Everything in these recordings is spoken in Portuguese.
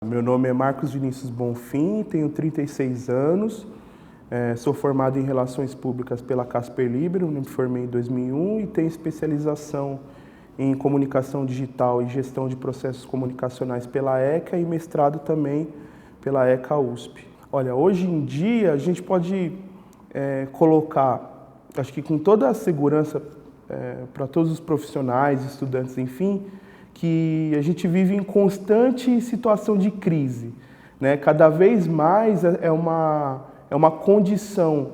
Meu nome é Marcos Vinícius Bonfim, tenho 36 anos, sou formado em Relações Públicas pela Casper Libero, me formei em 2001 e tenho especialização em Comunicação Digital e Gestão de Processos Comunicacionais pela ECA e mestrado também pela ECA USP. Olha, hoje em dia a gente pode colocar, acho que com toda a segurança para todos os profissionais, estudantes, enfim, que a gente vive em constante situação de crise, né? Cada vez mais é uma condição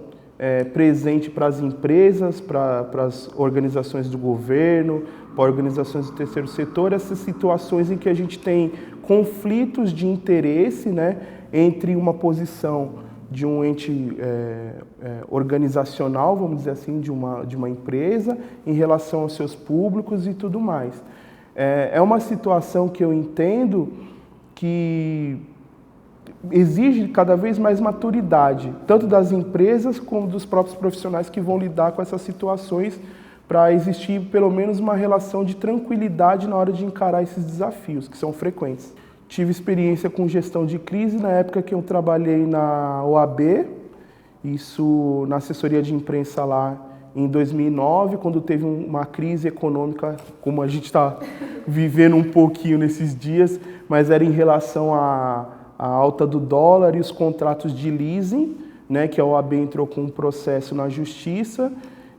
presente para as empresas, para as organizações do governo, para organizações do terceiro setor, essas situações em que a gente tem conflitos de interesse, né, entre uma posição de um ente organizacional, vamos dizer assim, de uma empresa, em relação aos seus públicos e tudo mais. É uma situação que eu entendo que exige cada vez mais maturidade, tanto das empresas como dos próprios profissionais que vão lidar com essas situações, para existir pelo menos uma relação de tranquilidade na hora de encarar esses desafios, que são frequentes. Tive experiência com gestão de crise na época que eu trabalhei na OAB, isso na assessoria de imprensa lá, em 2009, quando teve uma crise econômica, como a gente está vivendo um pouquinho nesses dias, mas era em relação à alta do dólar e os contratos de leasing, né, que a OAB entrou com um processo na justiça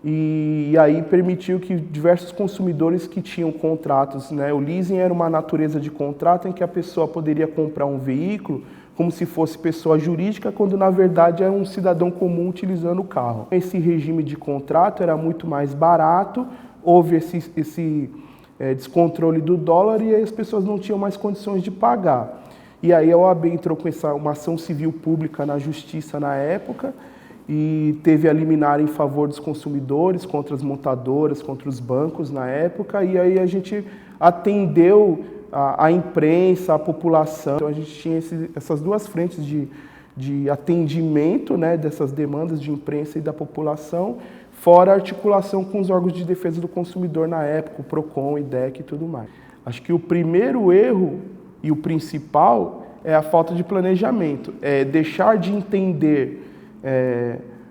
e aí permitiu que diversos consumidores que tinham contratos, né, o leasing era uma natureza de contrato em que a pessoa poderia comprar um veículo como se fosse pessoa jurídica, quando na verdade era um cidadão comum utilizando o carro. Esse regime de contrato era muito mais barato, houve esse descontrole do dólar e aí as pessoas não tinham mais condições de pagar. E aí a OAB entrou com uma ação civil pública na justiça na época e teve a liminar em favor dos consumidores, contra as montadoras, contra os bancos na época, e aí a gente atendeu a imprensa, a população. Então a gente tinha essas duas frentes de atendimento, né, dessas demandas de imprensa e da população, fora a articulação com os órgãos de defesa do consumidor na época, o PROCON, o IDEC e tudo mais. Acho que o primeiro erro e o principal é a falta de planejamento, é deixar de entender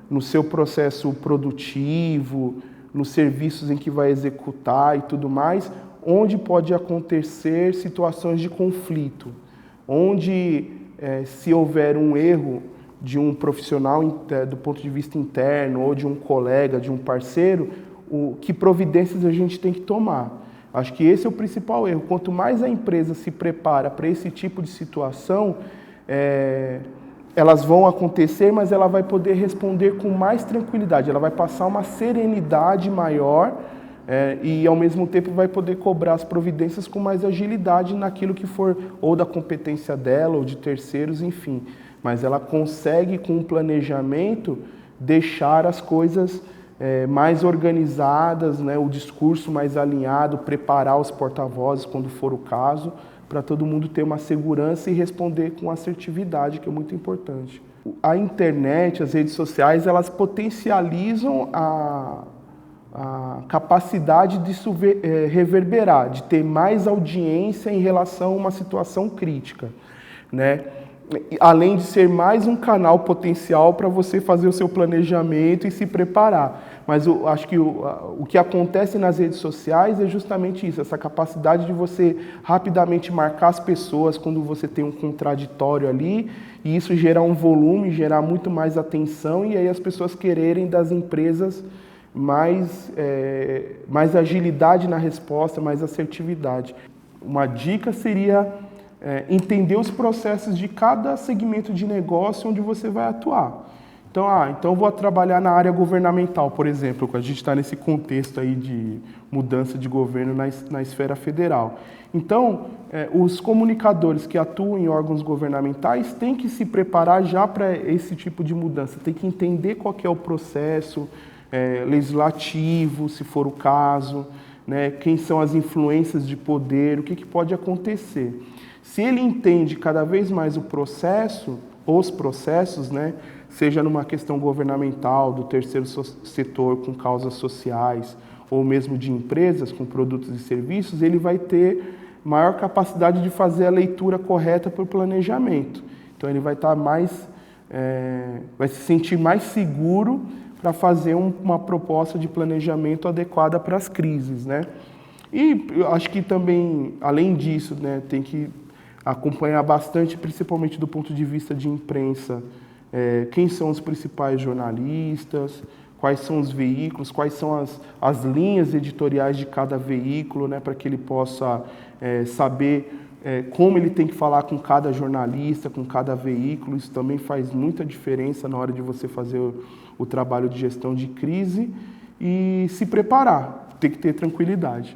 no seu processo produtivo, nos serviços em que vai executar e tudo mais, onde pode acontecer situações de conflito, onde se houver um erro de um profissional do ponto de vista interno ou de um colega, de um parceiro, que providências a gente tem que tomar. Acho que esse é o principal erro. Quanto mais a empresa se prepara para esse tipo de situação, elas vão acontecer, mas ela vai poder responder com mais tranquilidade, ela vai passar uma serenidade maior e, ao mesmo tempo, vai poder cobrar as providências com mais agilidade naquilo que for ou da competência dela ou de terceiros, enfim. Mas ela consegue, com o planejamento, deixar as coisas mais organizadas, né, o discurso mais alinhado, preparar os porta-vozes quando for o caso, para todo mundo ter uma segurança e responder com assertividade, que é muito importante. A internet, as redes sociais, elas potencializam a capacidade disso reverberar, de ter mais audiência em relação a uma situação crítica, né? Além de ser mais um canal potencial para você fazer o seu planejamento e se preparar. Mas eu acho que o que acontece nas redes sociais é justamente isso, essa capacidade de você rapidamente marcar as pessoas quando você tem um contraditório ali, e isso gerar um volume, gerar muito mais atenção, e aí as pessoas quererem das empresas mais agilidade na resposta, mais assertividade. Uma dica seria entender os processos de cada segmento de negócio onde você vai atuar. Então eu vou trabalhar na área governamental, por exemplo, a gente está nesse contexto aí de mudança de governo na esfera federal. Então, os comunicadores que atuam em órgãos governamentais têm que se preparar já para esse tipo de mudança, tem que entender qual que é o processo legislativo, se for o caso, né, quem são as influências de poder, o que pode acontecer. Se ele entende cada vez mais os processos, né, seja numa questão governamental, do terceiro setor com causas sociais, ou mesmo de empresas com produtos e serviços, ele vai ter maior capacidade de fazer a leitura correta para o planejamento. Então ele vai estar vai se sentir mais seguro para fazer uma proposta de planejamento adequada para as crises, né? E eu acho que também, além disso, né, tem que acompanhar bastante, principalmente do ponto de vista de imprensa, quem são os principais jornalistas, quais são os veículos, quais são as linhas editoriais de cada veículo, né, para que ele possa saber como ele tem que falar com cada jornalista, com cada veículo. Isso também faz muita diferença na hora de você fazer o trabalho de gestão de crise e se preparar, tem que ter tranquilidade.